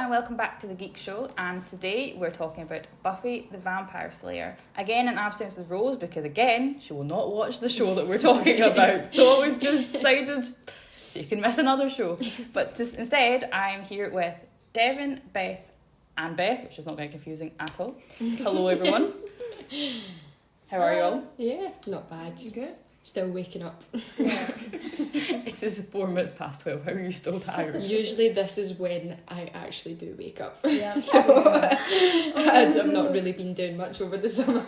and welcome back to The Geek Show, and today we're talking about Buffy the Vampire Slayer. Again, in absence of Rose, because again, she will not watch the show that we're talking about, so we've just decided she can miss another show. But instead, I'm here with Devon, Beth, and Beth, which is not very confusing at all. Hello everyone. How are you all? Yeah, not bad. You good? Still waking up. Yeah. It is 4 minutes past 12. How are you still tired? Usually this is when I actually do wake up. Yeah. So I've not really been doing much over the summer.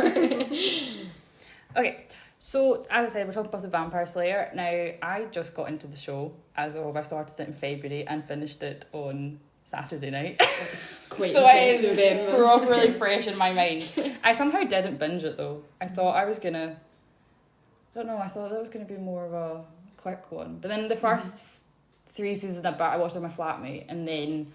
Okay, so as I said, we're talking about the Vampire Slayer. Now, I just got into the show as of, I started it in February and finished it on Saturday night. It's quite so impressive. It's properly fresh in my mind. I somehow didn't binge it though. I thought I was gonna... I don't know, I thought that was going to be more of a quick one. But then the first 3 seasons I watched with my flatmate, and then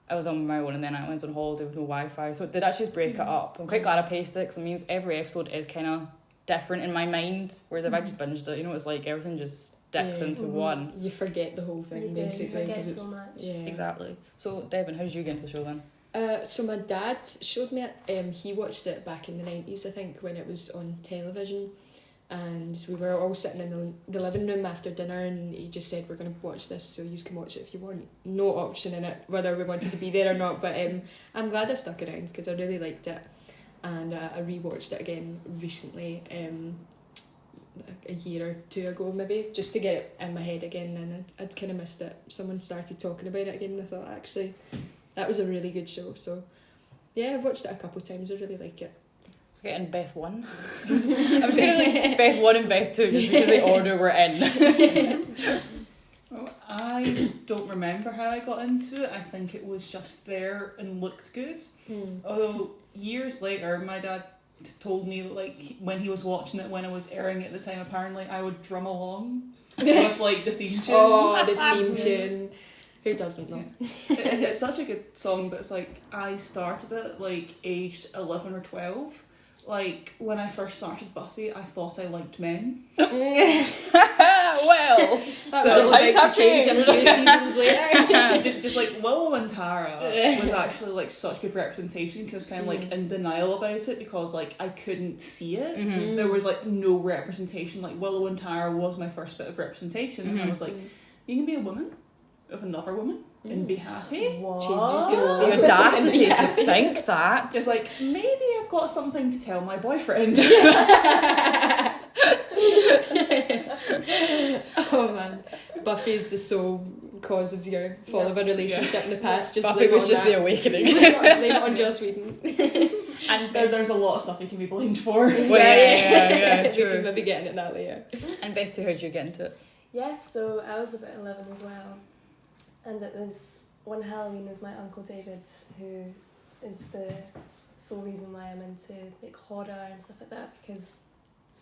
I was on my own, and then I went on holiday with no Wi-Fi. So it did actually just break it up. I'm quite glad I paced it, because it means every episode is kind of different in my mind. Whereas if I just binged it, you know, it's like everything just sticks into one. You forget the whole thing, basically. You forget so much. Yeah. Exactly. So, Devon, how did you get into the show then? So my dad showed me it. He watched it back in the 90s, I think, when it was on television. And we were all sitting in the living room after dinner, and he just said, we're going to watch this, so you can watch it if you want. No option in it whether we wanted to be there or not, but I'm glad I stuck around because I really liked it. And I rewatched it again recently, a year or 2 ago maybe, just to get it in my head again, and I'd kind of missed it. Someone started talking about it again, and I thought actually that was a really good show. So yeah, I've watched it a couple of times. I really like it. Okay, and Beth 1. I'm just going to like Beth 1 and Beth 2 just because the order we're in. Well, I don't remember how I got into it. I think it was just there and looked good. Although years later, my dad told me that, like, when he was watching it, when it was airing at the time, apparently I would drum along with like the theme tune. Oh, the theme tune. Who doesn't know? It's such a good song, but it's like I started it like aged 11 or 12. Like, when I first started Buffy, I thought I liked men. Well, that was all about to change a few seasons later. Just like Willow and Tara was actually like such good representation, because I was kind of like in denial about it because like I couldn't see it. There was like no representation. Like Willow and Tara was my first bit of representation, and I was like, you can be a woman with another woman and be happy. What? Changes the world. the audacity to think that. Just like, maybe I've got something to tell my boyfriend. Oh man, Buffy's the sole cause of your fall of a relationship in the past. Just Buffy blame was on just that. the awakening. Blame it on Joss Whedon. And There's a lot of stuff you can be blamed for. Well, yeah, We true. can maybe get into that later. And Beth, too, how did you get into it? Yes, so I was about 11 as well. And it was one Halloween with my Uncle David, who is the sole reason why I'm into like horror and stuff like that, because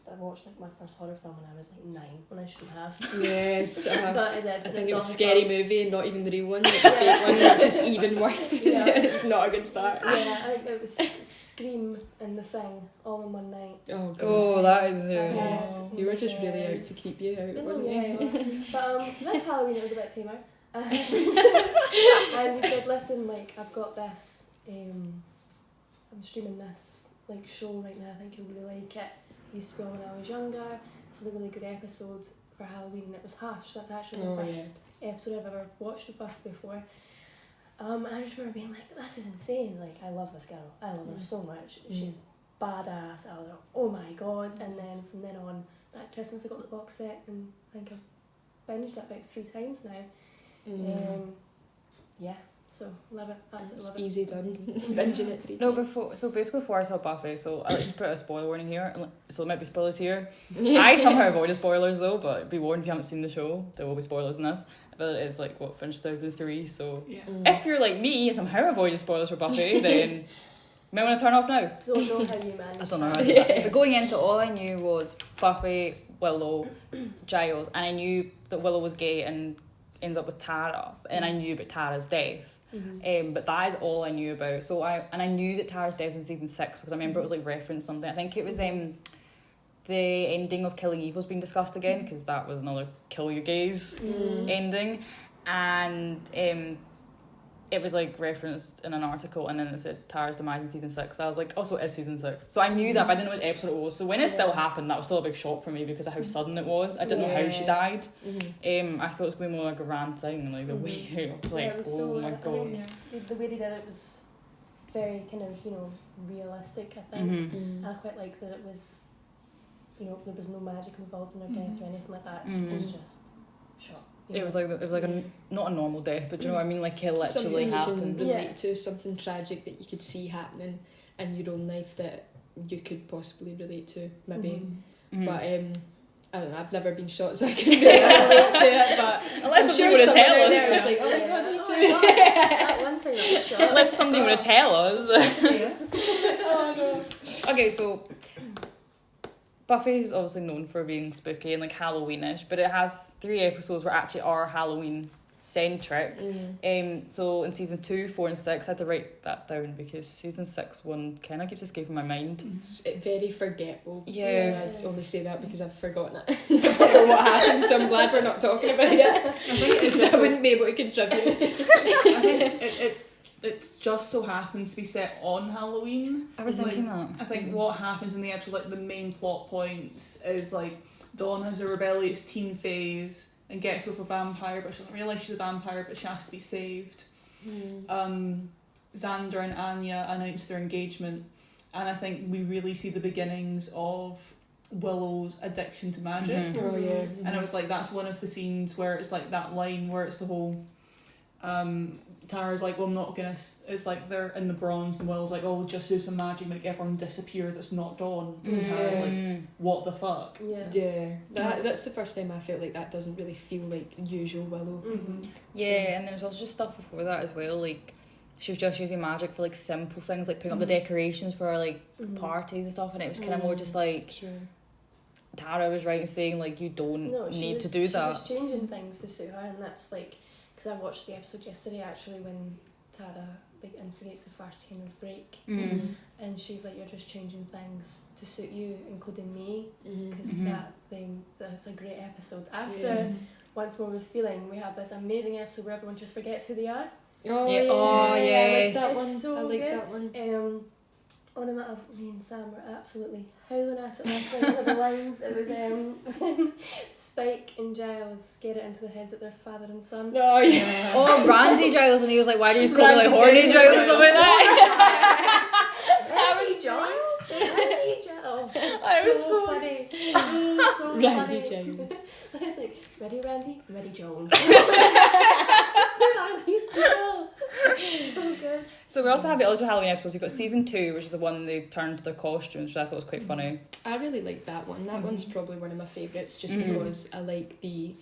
I watched like my first horror film when I was like 9, when I shouldn't have. Yes, But I did. I think it was Scary Movie and not even the real one, like the fake one, which is even worse. Yeah. It's not a good start. Yeah, I think it was Scream and The Thing all in one night. Oh, God. Oh, that is... Yeah. You were just really out to keep you out, wasn't yeah, you? I was. But this Halloween it was a bit tamer. And he said, listen, like, I've got this, I'm streaming this like show right now, I think you'll really like it. It used to be on when I was younger. It's a really good episode for Halloween, and it was Hush. That's actually the first episode I've ever watched of Buffy before. And I just remember being like, this is insane, like, I love this girl, I love her so much, she's badass. I was like, oh my god. And then from then on, that Christmas I got the box set, and I think I've binged it about 3 times now. Yeah, so love it, absolutely love it. Easy done. Binging it 3 No, times. before I saw Buffy, so I'll just put a spoiler warning here, so there might be spoilers here. I somehow avoided spoilers though, but be warned if you haven't seen the show, there will be spoilers in this. But it's like, finished 2003, so Yeah. if you're like me and somehow avoided spoilers for Buffy, then you might want to turn off now. Don't know how you managed I don't know how that. I did that. But going into, all I knew was Buffy, Willow, Giles, and I knew that Willow was gay and ends up with Tara, and I knew about Tara's death. But that is all I knew about. So I knew that Tara's death was season 6 because I remember it was like referenced something. I think it was the ending of Killing Eve was being discussed again, because that was another kill your gays ending, and it was like referenced in an article, and then it said Tara's demise in season 6. I was like, also it's season 6. So I knew that, but I didn't know which episode it was. So when it still happened, that was still a big shock for me because of how sudden it was. I didn't know how she died. I thought it was going to be more like a grand thing, like the way I was like, it was oh my god. The way they did it was very kind of, you know, realistic, I think. I quite like that it was, you know, there was no magic involved in her death or anything like that. It was just shock. It was like a not a normal death, but do you know what I mean? Like it literally something happened. you can relate to, something tragic that you could see happening in your own life that you could possibly relate to, maybe. But I don't know, I've never been shot, so I couldn't really relate to it. But unless I'm somebody would have tell us. There was like, oh my god, me too. That one time I was shot. Unless somebody would have tell us. Oh no. Okay, so Buffy is obviously known for being spooky and like Halloweenish, but it has 3 episodes where actually are Halloween centric. So in season 2, 4 and 6 I had to write that down because season 6 one kind of keeps escaping my mind. It's very forgettable. Yeah. And I'd only say that because I've forgotten it. I don't know what happened, so I'm glad we're not talking about it. Because I wouldn't be able to contribute. I think it's just so happens to be set on Halloween. I was thinking that. I think what happens in the episode, like the main plot points, is like Dawn has a rebellious teen phase and gets with a vampire, but she doesn't realise she's a vampire, but she has to be saved. Xander and Anya announce their engagement, and I think we really see the beginnings of Willow's addiction to magic. Oh yeah. And it was like, that's one of the scenes where it's like that line where it's the whole Tara's like, well, I'm not gonna, it's like they're in the bronze and Willow's like, oh, we'll just do some magic, make everyone disappear that's not Dawn. And Tara's like, what the fuck? Yeah. That's the first time I felt like that doesn't really feel like usual Willow. Yeah, and then there's also just stuff before that as well, like she was just using magic for like simple things, like putting up the decorations for like parties and stuff, and it was kind of more just like Tara was right in saying like you don't need to do that. She was changing things to suit her, and that's like, because I watched the episode yesterday actually when Tara like instigates the first kind of break, and she's like, you're just changing things to suit you, including me, because that's a great episode. After Once More with Feeling, we have this amazing episode where everyone just forgets who they are. Oh yeah. Oh I like yes. that one. So I like good. that one. On a matter of me and Sam were absolutely howling at it last night with the lines. It was when Spike and Giles get it into their heads that they're father and son. Oh yeah. Oh, Randy Giles, and he was like, why do you just call me like Randy horny Giles. Giles or something like that? Randy Giles? Randy Giles. I was so so funny. So Randy funny. Giles. It's like, ready Randy? Ready Joan. Who are these people? So good. So we also have the other 2 Halloween episodes. You've got season 2, which is the one they turned to their costumes, which I thought was quite funny. I really like that one. That one's probably one of my favourites, just because I like the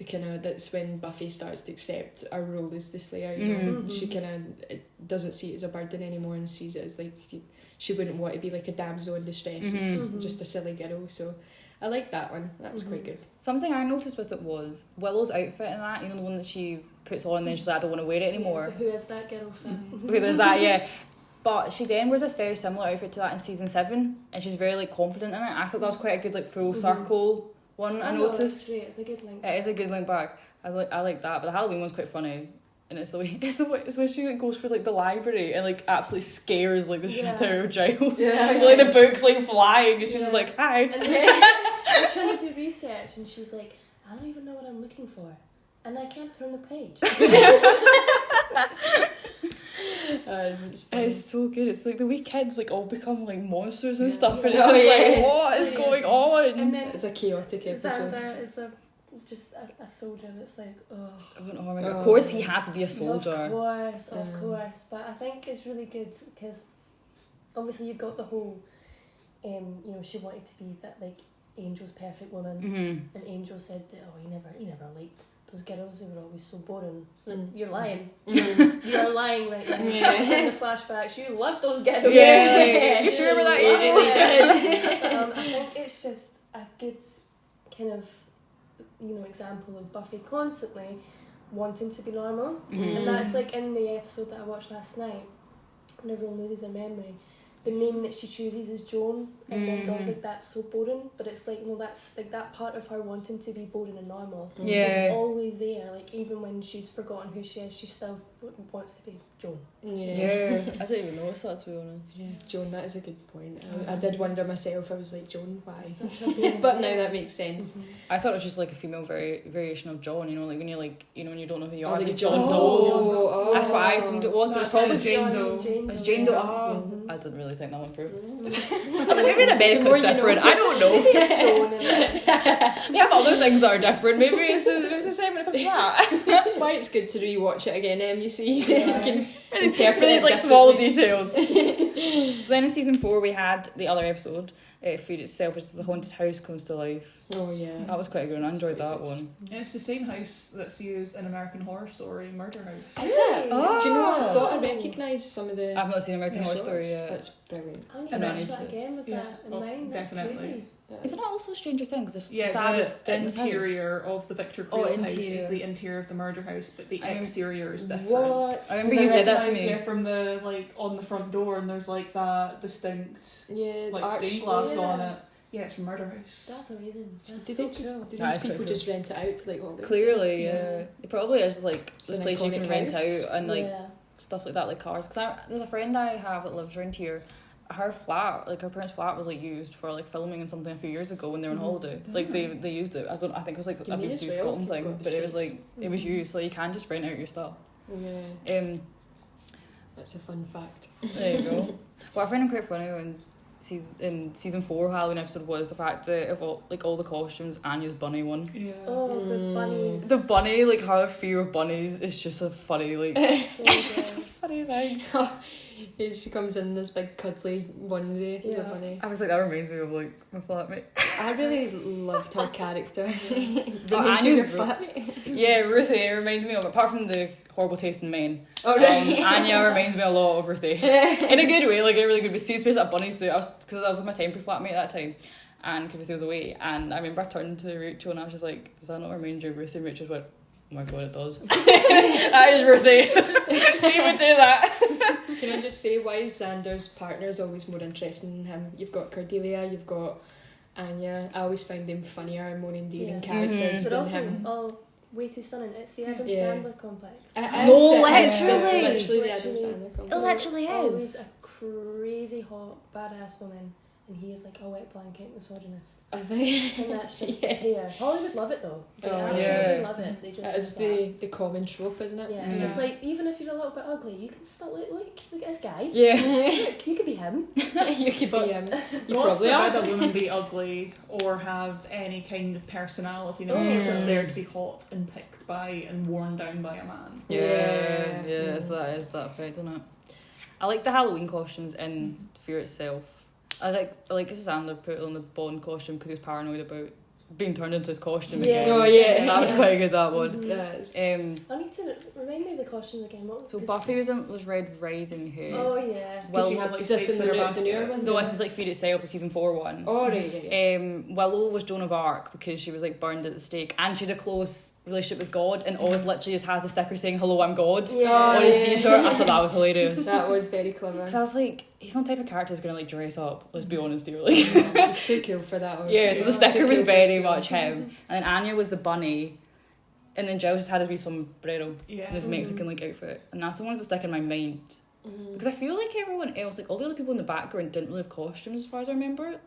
kind of, that's when Buffy starts to accept her role as the Slayer. You know? She kind of doesn't see it as a burden anymore and sees it as like, she wouldn't want to be like a damsel in distress. It's just a silly girl. So I like that one. That's quite good. Something I noticed with it was Willow's outfit in that, you know, the one that she puts on and then she's like, I don't want to wear it anymore. Yeah, who is that girl from? Okay, there's that, yeah. But she then wears this very similar outfit to that in season 7, and she's very like confident in it. I thought that was quite a good like full circle one. I noticed. It's great. It's a good link. It is a good link back. I like that, but the Halloween one's quite funny. And it's when she like goes for like the library and like absolutely scares like the shit out of Giles. Like the book's like flying and she's just like, hi. And then she's trying to do research and she's like, I don't even know what I'm looking for. And I can't turn the page. It's so good. It's like the wee kids like all become like monsters and stuff, and it's Oh, just yes. like, what is going on? And then It's a chaotic episode. Xander is just a soldier that's like, oh Oh my god! Of course he had to be a soldier. Of course. But I think it's really good because obviously you've got the whole, you know, she wanted to be that like Angel's perfect woman, and Angel said that he never liked those girls, they were always so boring. You're lying. You're lying right now. In the flashbacks, you loved those girls. Yeah. You sure remember that? You really did. I think it's just a good kind of, you know, example of Buffy constantly wanting to be normal. And that's like in the episode that I watched last night, when everyone loses their memory. the name that she chooses is Joan, and then Dawn's like, that's so boring, but it's like, no, that's like that part of her wanting to be boring and normal is always there. Like, even when she's forgotten who she is, she still wants to be Joan. Yeah. I don't even notice that, to be honest. Yeah, Joan, that is a good point. I did wonder myself, I was like, Joan, why? Such a good But now that makes sense. I thought it was just like a female variation of John, you know, like when you're like, you know, when you don't know who you are, Like it's like John Doe. Oh. That's what I assumed it was, but it's probably Jane Doe. It's Jane Doe. Yeah. I didn't really think that one through. I think maybe in America it's different. I don't know. Maybe it's Joan and They have other things that are different. Maybe it's the same when it comes to that. That's why it's good to rewatch it again, you see, so you can interpret These it like small differently. details. So then in season 4 we had the other episode, Feed Itself, which is the haunted house comes to life. Oh yeah. That was quite good and I enjoyed That's that quite one. Yeah, it's the same house that's used in American Horror Story, Murder House. Is it? Oh. Do you know, I thought I recognised some of the... I've not seen American Horror shots. Story yet. That's brilliant. I need And to I watch need that to- again with Yeah. that in Oh, mind. That's definitely. crazy. Isn't it also Stranger Things? The Yeah, facade the of Dennis house? interior of the Victor Oh, Creel house interior. is the interior of the murder house, but the I mean, exterior is different. What? I remember you said that to recognise, me. Yeah, from the like on the front door, and there's like that distinct Yeah, like arch. stained glass yeah. on it. Yeah, it's from Murder House. That's amazing. So That's do so they just cool. do That these is quite people cool. just rent it out to like Hollywood? Clearly, yeah. It probably is like It's this an place you can iconic rent house. out and like yeah. stuff like that, like cars. Because there's a friend I have that lives around here. Her flat, like her parents' flat, was like used for like filming and something a few years ago when they were on holiday. Like they used it. I think it was like a You may BBC as well, Scotland you've thing, got the but it was space. like it was used, so you can just rent out your stuff. Yeah, that's a fun fact. There you go. What I find quite funny when in season 4 Halloween episode was the fact that of all the costumes, Anya's bunny one. Yeah. Oh, the bunnies. The bunny, like her fear of bunnies is just a funny like So it's just a good. funny thing. Yeah, she comes in this big cuddly onesie. It's Yeah. funny. I was like, that reminds me of like my flatmate. I really loved her character. Oh, Anya's Anya's flat. Yeah, Ruthie reminds me of, apart from the horrible taste in men. Oh right. Anya reminds me a lot of Ruthie. In a good way, like in a really good way. See, especially that bunny suit. Because I was with my temporary flatmate at that time, and because Ruthie was away, and I remember I turned to Rachel and I was just like, does that not remind you of Ruthie? And Rachel went, oh my god, it does. That is Ruthie. She would do that. Can I just say why Xander's partner is always more interesting than him? You've got Cordelia, you've got Anya. I always find them funnier and more endearing Yeah. characters But than also, him. all way too stunning. It's the Adam Yeah. Sandler complex. No, It's literally. literally the Adam Literally. Sandler complex. It literally Always a crazy hot, badass woman, and he is like a wet blanket misogynist. I think And that's just Yeah. here. Hollywood love it though. They Oh, absolutely yeah. love it. They just it's love the common trope, isn't it? that. Yeah, Mm. it's like even if you're a little bit ugly, you can still look at this guy. Yeah. Look, you could be him. You could But be you Not probably forbid are. a woman be ugly or have any kind of personality. You know, Mm. she's just there to be hot and picked by and worn down by a man. Yeah, Yeah. it's that effect, isn't it? I like the Halloween costumes in Fear Itself. I like Sandler put on the Bond costume because he was paranoid about being turned into his costume Yeah. again. Oh, yeah. That was quite good, that one. Yes. I need to remind me of the costumes again. What was So 'cause- Buffy was Red Riding Hood. Oh yeah. Well, she had, like, is this stakes in the, in her the newer basket. one? no, this is like Fear Itself, the season 4 one. Oh, right, yeah. Willow was Joan of Arc because she was like burned at the stake and she had a close relationship with God, and Oz literally just has the sticker saying "Hello, I'm God" Yeah. on his yeah. t-shirt. I thought that was hilarious. That was very clever. So I was like, he's not the type of character who's gonna like dress up. Let's be honest here, like. He's too cool for that. Yeah, so the Too sticker cool was for very school. much him, and then Anya was the bunny, and then Giles just had his wee sombrero Yeah. and his Mexican like outfit, and that's the ones that stick in my mind because I feel like everyone else, like all the other people in the background, didn't really have costumes as far as I remember it.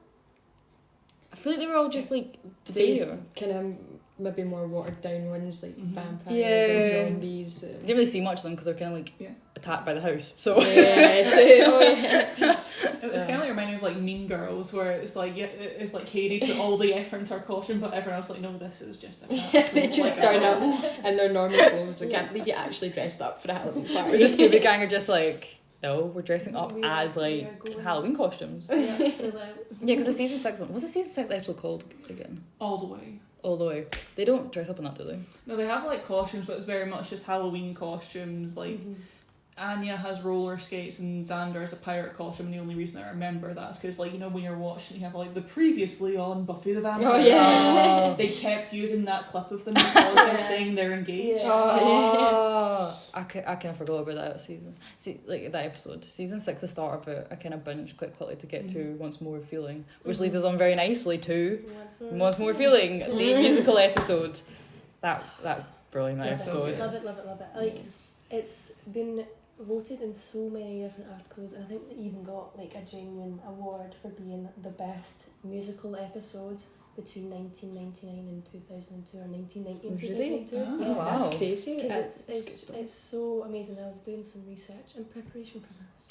I feel like they were all just like These there. kind of maybe more watered down ones like Mhm. vampires Yeah. or zombies. Didn't really see much of them because they're kind of like Yeah. attacked by the house. So Yeah, true. Oh, yeah. It's kind of like reminding of like Mean Girls, where it's like it's like Katie put all the effort into her costume, but everyone else like, no, this is just a Yeah, they castle, just like, turn up in their normal clothes. I can't believe you actually dressed up for a Halloween was party. the Scooby Gang are just like, no, we're dressing up We as are like going- Halloween costumes. Yeah, full out. Yeah, because the season 6 one, what's the season 6 episode called again? all the way. All the way. They don't dress up in that, do they? No, they have like costumes, but it's very much just Halloween costumes. Like Anya has roller skates and Xander has a pirate costume, and the only reason I remember that is because, like, you know, when you're watching, you have like the previously on Buffy the Vampire. Oh yeah. They kept using that clip of them because they're saying they're engaged. Yeah. I kind of forgot about that season. See, like that episode, season 6, the start of it, I kind of binged quite quickly to get to Once More Feeling, which leads us on very nicely to Once More Feeling, the musical episode. That's brilliant. That episode. Love it. Like, it's been voted in so many different articles, and I think they even got like a genuine award for being the best musical episode between 1999 and 2002, or 1990 and 2002. Oh, wow. That's crazy. Because it's so amazing. I was doing some research in preparation for this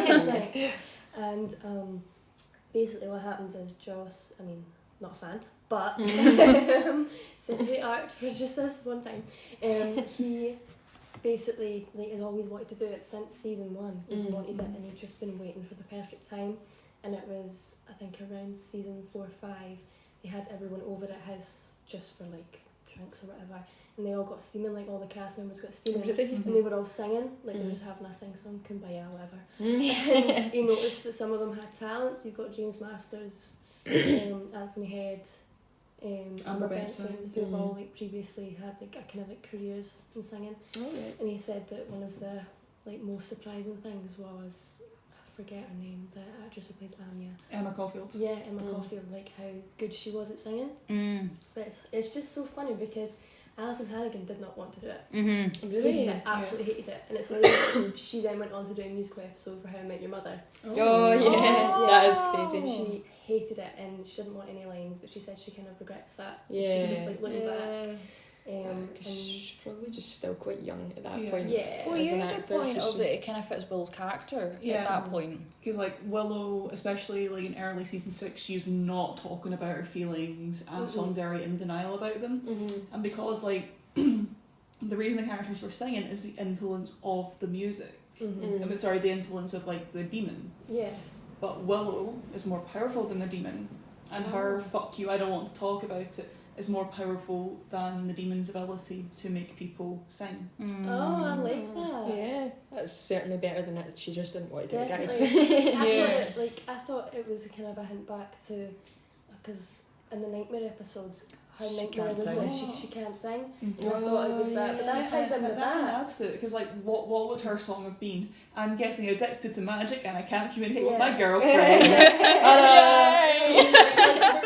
last night, and basically what happens is Joss, I mean, not a fan, but Syndicate Art for just this one time, he basically like has always wanted to do it since season 1. He wanted it, and he'd just been waiting for the perfect time. And it was, I think, around season 4 or 5. They had everyone over at his just for like drinks or whatever, and they all got steaming. Like all the cast members got steaming, and they were all singing. Like they were just having a sing song, Kumbaya, whatever. And he noticed that some of them had talents. You've got James Masters, Anthony Head, Amber Benson, who've all like previously had like a kind of like careers in singing. Oh, yeah. And he said that one of the like most surprising things was, I forget her name, the actress who plays Anya. Emma Caulfield. Yeah, Emma Caulfield, like how good she was at singing. But it's just so funny because Alison Hannigan did not want to do it. Really? Hated it, absolutely hated it. And it's hilarious. She then went on to do a musical episode for How I Met Your Mother. Oh yeah, that is crazy. She hated it and she didn't want any lines, but she said she kind of regrets that. Yeah. She kind of like looking back. Because she's probably just still quite young at that Yeah. point. Yeah. Well, as you an had a actor, point so of that it kind of fits Will's character Yeah. at that point. Because like Willow, especially like in early season 6, she's not talking about her feelings and I'm very in denial about them. And because like the reason the characters were singing is the influence of the music. I mean, sorry, the influence of like the demon. Yeah. But Willow is more powerful than the demon, and her "fuck you, I don't want to talk about it" is more powerful than the demon's ability to make people sing. Oh, I like that. Yeah, that's certainly better than it. She just didn't want to do it, guys. Definitely. I thought it was kind of a hint back to, because in the Nightmare episode, how She Nightmare can't was sing. that she can't sing. And I thought it was that, but that ties in with that. Adds to it, because like what would her song have been? I'm getting addicted to magic and I can't communicate with my girlfriend.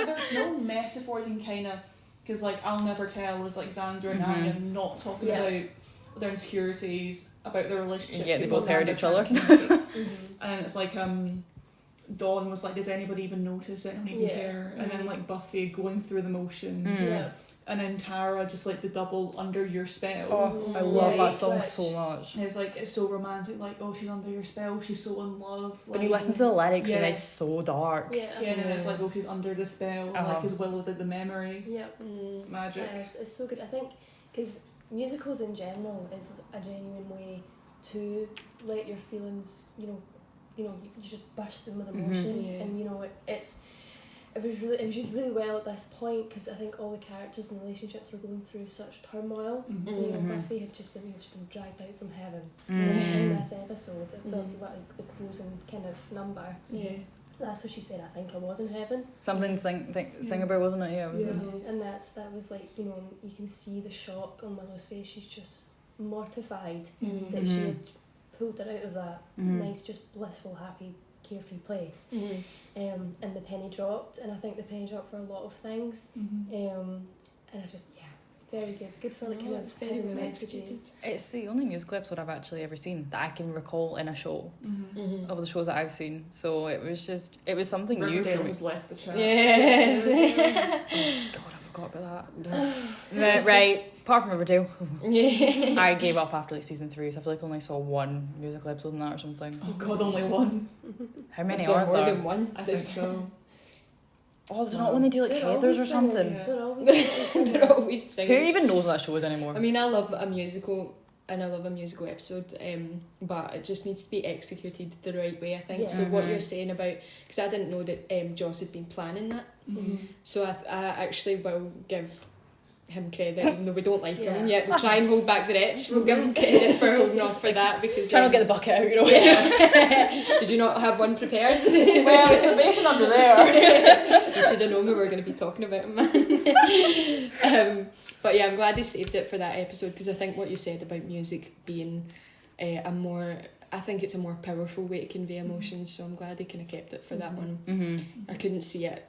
There's no metaphor you can kind of, because like I'll Never Tell is like Xander and Anya not talking about their insecurities, about their relationship. Yeah, they because both heard Xander each other. can't communicate. And it's like Dawn was like, does anybody even notice? I don't even care. And then like Buffy going through the motions. Yeah. And then Tara just like the double Under Your Spell. Oh, I love that song Switch. so much. And it's like, it's so romantic, like, oh, she's under your spell, she's so in love. When you listen to the lyrics, and Yeah. it's so dark. Yeah. Yeah, and then it's like, oh, she's under the spell, like, because Willow did the memory Yep. magic. It's so good. I think because musicals in general is a genuine way to let your feelings, you just burst in with emotion, and it was just really well at this point because I think all the characters and relationships were going through such turmoil. Buffy had just been dragged out from heaven in this episode, the closing kind of number. Yeah. That's what she said. I think I was in heaven. Something to sing about, wasn't it? Yeah, it was. And that was like, you can see the shock on Willow's face. She's just mortified that she had pulled her out of that nice, just blissful, happy, carefree place. And the penny dropped, and I think the penny dropped for a lot of things. And I just, very good. Good for like kind of very well messages. It's the only musical episode I've actually ever seen that I can recall in a show of the shows that I've seen. So it was something new for Riverdale me. has left the chat. Yeah. God, I forgot about that. Right, apart from Riverdale, I gave up after like season 3, so I feel like I only saw one musical episode in that or something. Oh god, only one. How many Is there are more there? than one? I think so. Oh, is it not when they do like They're Heathers always or singing. something? Yeah. They're always singing. They're always Who singing. even knows what that show is anymore? I mean, I love a musical, and I love a musical episode, but it just needs to be executed the right way, I think. Yeah. So what you're saying about, because I didn't know that Joss had been planning that, so I actually will give him credit, even though we don't like him yet. We'll try and hold back the rich. We'll give him credit for holding off for that because Try not to get the bucket out, you know. Did you not have one prepared? Well, it's a basin under there. You should have known we were going to be talking about him, man. But yeah, I'm glad they saved it for that episode because I think what you said about music being I think it's a more powerful way to convey emotions, so I'm glad they kind of kept it for that one. I couldn't see it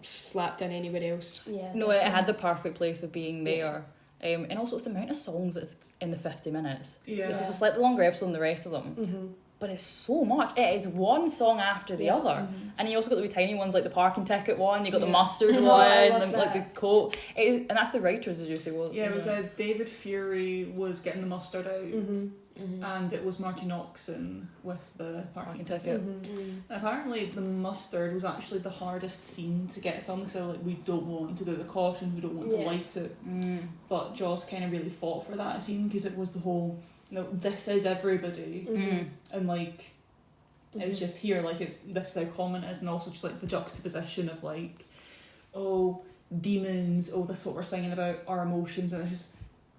slapped in anywhere else. Yeah. No, it had the perfect place of being there. And also it's the amount of songs that's in the 50 minutes. Yeah. It's just a slightly longer episode than the rest of them. But it's so much. It is one song after the other. And you also got the wee tiny ones like the parking ticket one, you got the mustard I one, love like the that. coat. And that's the writers, did you say? Well, Yeah, it was David Fury was getting the mustard out, and it was Marty Noxon with the parking ticket. Apparently, the mustard was actually the hardest scene to get filmed, so like we don't want to do the caution, we don't want to light it. But Joss kind of really fought for that scene because it was the whole, this is everybody, and like it's just here, like this is how common it is, and also just like the juxtaposition of like, oh, demons, oh, this is what we're singing about, our emotions, and it's just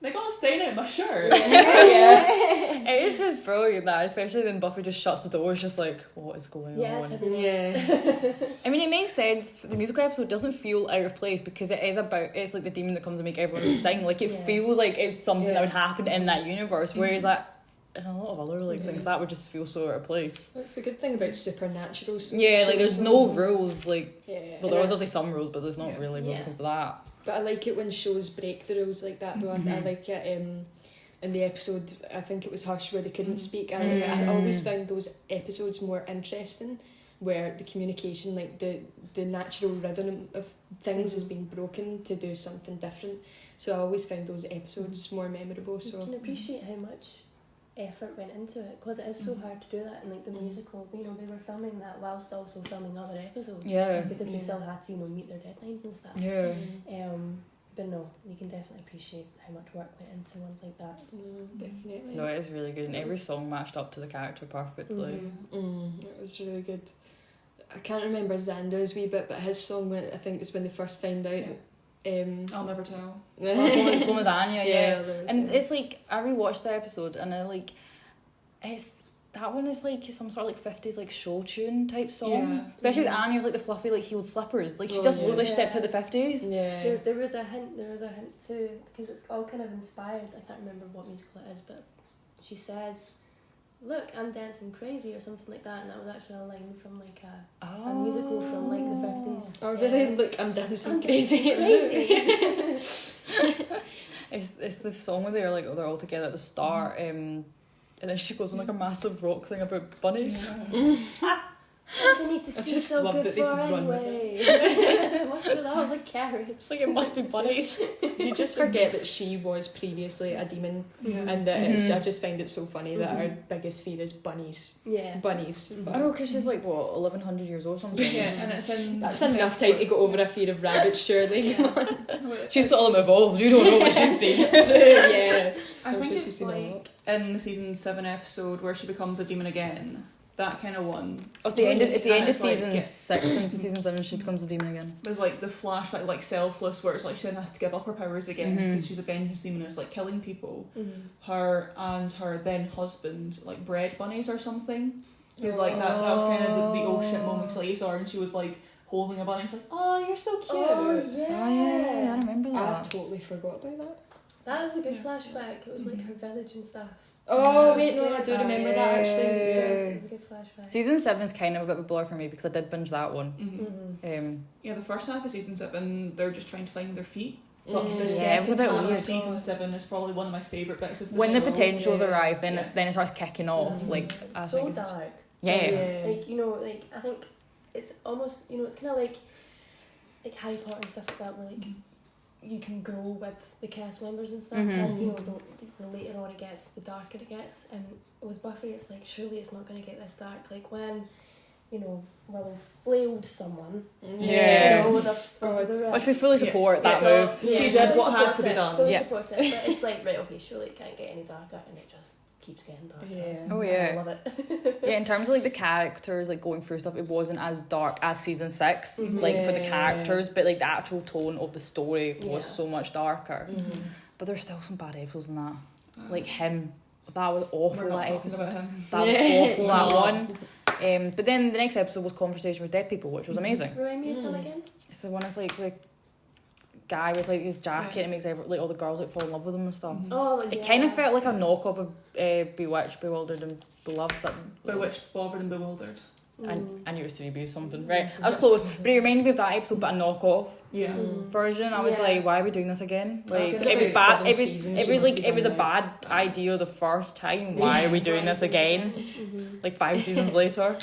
they got a stain out my shirt. It is just brilliant that, especially when Buffy just shuts the door. It's just like, what is going on? I mean, it makes sense. The musical episode doesn't feel out of place because it's like the demon that comes and make everyone sing. Like it feels like it's something that would happen in that universe. Whereas like in a lot of other things that would just feel so out of place. That's the good thing about supernatural. Like there's no rules. Like well, there is and obviously some rules, but there's not really rules when it comes to that. But I like it when shows break the rules like that, though. I like it in the episode, I think it was Hush, where they couldn't speak. I always found those episodes more interesting, where the communication, like the natural rhythm of things has been broken to do something different. So I always found those episodes more memorable. So you can appreciate how much effort went into it because it is so hard to do that, and like the musical, they were filming that whilst also filming other episodes because they still had to meet their deadlines and stuff. But no, you can definitely appreciate how much work went into ones like that. Definitely. No, it is really good, and every song matched up to the character perfectly. It was really good. I can't remember Xander's wee bit, but his song, I think it's when they first found out. I'll never tell. It's one with Anya, and tell. it's like I rewatched the episode, and that one is like some sort of like 50s like show tune type song. Especially with Anya, was like the fluffy like heeled slippers. Like she just looked like she stepped out the 50s. There was a hint too, because it's all kind of inspired. I can't remember what musical it is, but she says, "Look, I'm dancing crazy" or something like that, and that was actually a line from like a musical from like the 50s. Oh really? Look, I'm dancing crazy. It's the song where they're all together at the start, and then she goes on like a massive rock thing about bunnies. They need to see so good for anyway. What's with all the carrots? Like it must be bunnies. You just forget that she was previously a demon, and that I just find it so funny that our biggest fear is bunnies. Bunnies. I know, because she's like, what, 1100 years old or something? And it's that's enough time to go over a fear of rabbits, surely. She's sort of evolved, you don't know what she's seen. I think it's like in the season 7 episode where she becomes a demon again. That kind of one. Oh, it's the end of season 6 into season 7 she becomes a demon again. There's like the flashback, like Selfless, where it's like she then has to give up her powers again because she's a vengeance demon and is like killing people. Her and her then husband like bred bunnies or something. Because like that was kind of the oh shit moment. Like you saw her and she was like holding a bunny. She's like, oh, you're so cute. Oh yeah, I remember that. I totally forgot about that. That was a good flashback. It was like her village and stuff. Oh wait, no, I do remember that actually. It was a good flashback. Season 7 is kind of a bit of a blur for me because I did binge that one. The first half of season 7, they're just trying to find their feet. But the it was a second bit half weird. of season 7 is probably one of my favourite bits of the When show. the potentials arrive, then it starts kicking off. Like I so think dark. Like I think it's almost it's kind of like Harry Potter and stuff like that, where like you can grow with the cast members and stuff, and the later on it gets, the darker it gets. And with Buffy, it's like surely it's not going to get this dark. Like when Willow flailed someone. Which we fully support that move. She did what had to be done. Fully support it, but it's like right, okay, surely it can't get any darker, and it just keeps getting darker. Yeah. Oh yeah. I love it. Yeah, in terms of like the characters like going through stuff, it wasn't as dark as season 6, like for the Yeah. characters, but like the actual tone of the story was Yeah. so much darker. Mm-hmm. But there's still some bad episodes in that. Like him, that was awful. We're not That talking episode, about him. that was Yeah. awful. That one. But then the next episode was Conversation with Dead People, which was amazing. Remind me of him again. It's the one that's like the guy with like his jacket and makes like all the girls like fall in love with him and stuff. Oh, It kind of felt like a knockoff of Bewitched, Bewildered and Beloved. Is that Bewitched, Bothered and Bewildered. I knew it was 3B or something. Right, I was close, but it reminded me of that episode, but a knockoff Yeah. version. I was Yeah. like, why are we doing this again? I was Like, gonna it was say bad. 7 It was. seasons, It she was must like be it was a done bad idea the first time. Why are we doing this again? Like 5 seasons later.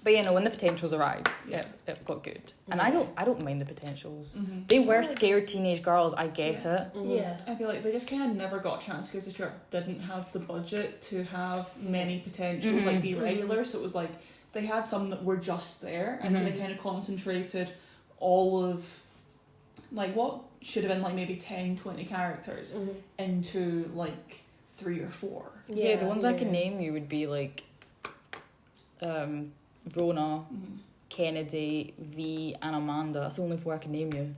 But you know, when the potentials arrived, it got good. And I don't mind the potentials. Mm-hmm. They were scared teenage girls. I get it. Yeah. I feel like they just kind of never got a chance because the show didn't have the budget to have many potentials like be regular. So it was like they had some that were just there, and then they kind of concentrated all of like what should have been like maybe 10, 20 characters into like 3 or 4. Yeah, the ones I can name you would be like, Rona, Kennedy, V, and Amanda. That's the only 4 I can name you.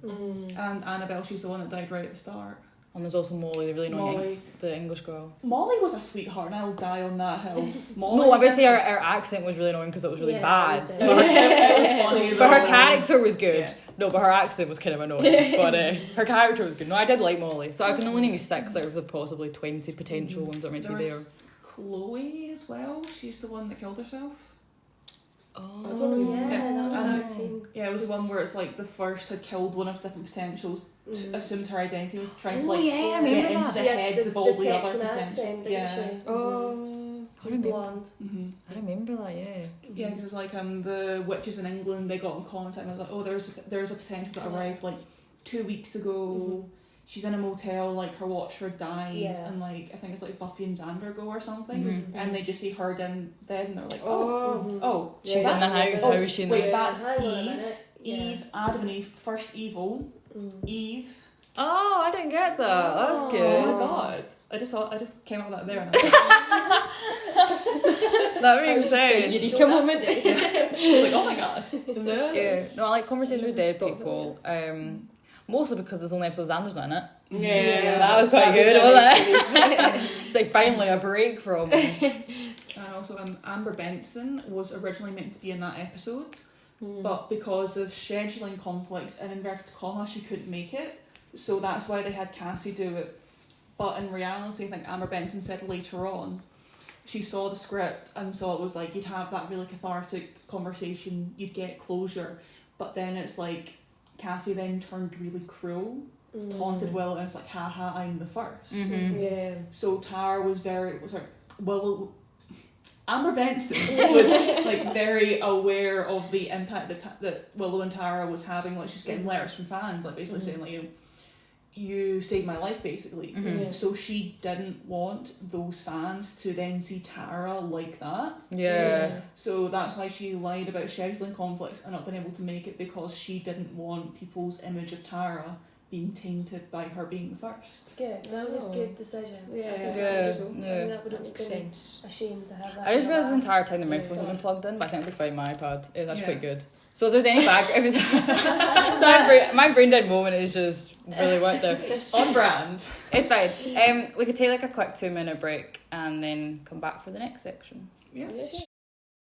And Annabelle, she's the one that died right at the start. And there's also Molly, the really annoying, Molly. the English girl. Molly was a sweetheart, and I'll die on that hill. Molly No, was obviously in- her accent was really annoying because it was really Yeah, bad. it was It was, it was funny as But her well. character was good. Yeah. No, but her accent was kind of annoying. But her character was good. No, I did like Molly. So I can only name you 6 out of the possibly 20 potential ones that are meant to There be there. was Chloe as well. She's the one that killed herself. Oh, I don't know. Yeah, that was And- that scene. Yeah, it was the one where it's like the first had killed one of the different potentials, assumed her identity, was trying to like yeah, I get remember into that. the heads of all the other Texan potentials. accent, Yeah. didn't she? Oh. I remember. Blonde. I remember that, yeah. Yeah, because it's like the witches in England, they got in contact and I was like, oh, there's a potential that arrived like 2 weeks ago. She's in a motel, like her watcher died, Yeah. and like I think it's like Buffy and Xander go or something, Mhm. and they just see her dead, and they're like, Oh. She's Yeah. in the house. How is she in wait, there? that's Hang on a Eve. minute. Yeah. Eve, Adam and Eve, first evil. Eve. Oh, I didn't get that. That was Oh. good. Oh my god! I just came up with that there. And I was like, That makes sense. Eureka moment. I was like, oh my god. Yeah, no, I like Conversations with Dead People. Mostly because there's only episode Xander's not in it. Yeah, that was quite good, wasn't it? It's like finally a break from. And also, Amber Benson was originally meant to be in that episode, but because of scheduling conflicts in inverted commas, she couldn't make it. So that's why they had Cassie do it. But in reality, I think Amber Benson said later on, she saw the script and saw it was like you'd have that really cathartic conversation, you'd get closure, but then it's like Cassie then turned really cruel, taunted Willow, and it's like, haha, I'm the first. Yeah. So Tara was Amber Benson was like very aware of the impact that Willow and Tara was having. Like she's getting letters from fans, like basically saying like, you saved my life, basically. Yeah. So she didn't want those fans to then see Tara like that. Yeah. So that's why she lied about scheduling conflicts and not being able to make it, because she didn't want people's image of Tara being tainted by her being the first. Good. That was a good decision. Yeah. I think Yeah. so. I Yeah. mean, that would That have makes been sense. a shame to have that. I just in realised the our entire lives. time the mic Yeah. wasn't been plugged in, but I think it'll be fine on my iPad. That's Yeah. quite good. So if there's any if it's my brain dead moment is just really went there. On brand. It's fine. We could take like a quick 2-minute break and then come back for the next section. Yeah. Yeah.